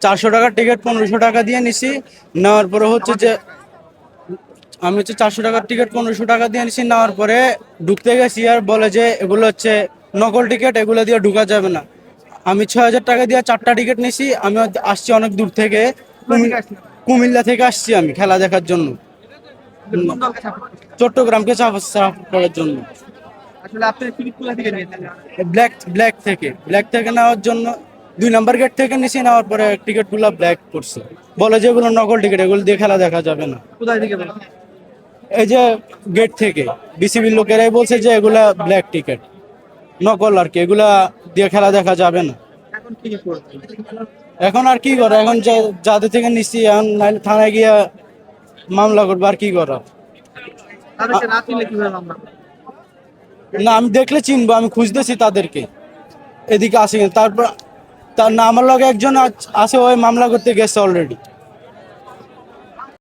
400 টাকার টিকিট 1500 টাকা দিয়ে নিছি। নেওয়ার পরে হচ্ছে যে আমি হচ্ছে 400 টাকার টিকিট 1500 টাকা দিয়ে নিছি। নেওয়ার পরে ঢুকতে গেছি আর বলে যে এগুলো হচ্ছে নকল টিকিট, এগুলো দিয়ে ঢুকা যাবে না। আমি 6000 টাকা দিয়ে 4টা টিকিট নিছি। আমি আসছি অনেক দূর থেকে, কুমিল্লা থেকে আসছি আমি খেলা দেখার জন্য, কোন দলকে সাপোর্ট করছেন? চট্টগ্রামকে সাপোর্ট করার জন্য। আসলে আপনি টিকিট কোথা থেকে নিয়েছেন? ব্ল্যাক থেকে নেওয়ার জন্য 2 নম্বর গেট থেকে নিছি। নেওয়ার পরে টিকিট গুলা ব্ল্যাক করছে, বলে যে এগুলো নকল টিকিট, এগুলো দিয়ে খেলা দেখা যাবে না। কোথায় থেকে বলছেন? এই যে গেট থেকে বিসিবির লোকেরাই বলছে যে এগুলা ব্ল্যাক টিকিট, নকল আর কি, এগুলা দিয়ে খেলা দেখা যাবে না। এখন কি করবেন? এখন আর কি করা, এখন যাদের থেকে নিছি এখন নাইলে থানায় গিয়া মামলা করবো, আর কি করা। তাদেরকে না চিনলে কিভাবে মামলা করবেন? না, আমি দেখলে চিনবো, আমি খুঁজতেছি তাদেরকে, এদিকে আসি। তারপর তার না আমার লগে একজন আছে, ওই মামলা করতে গেছে অলরেডি।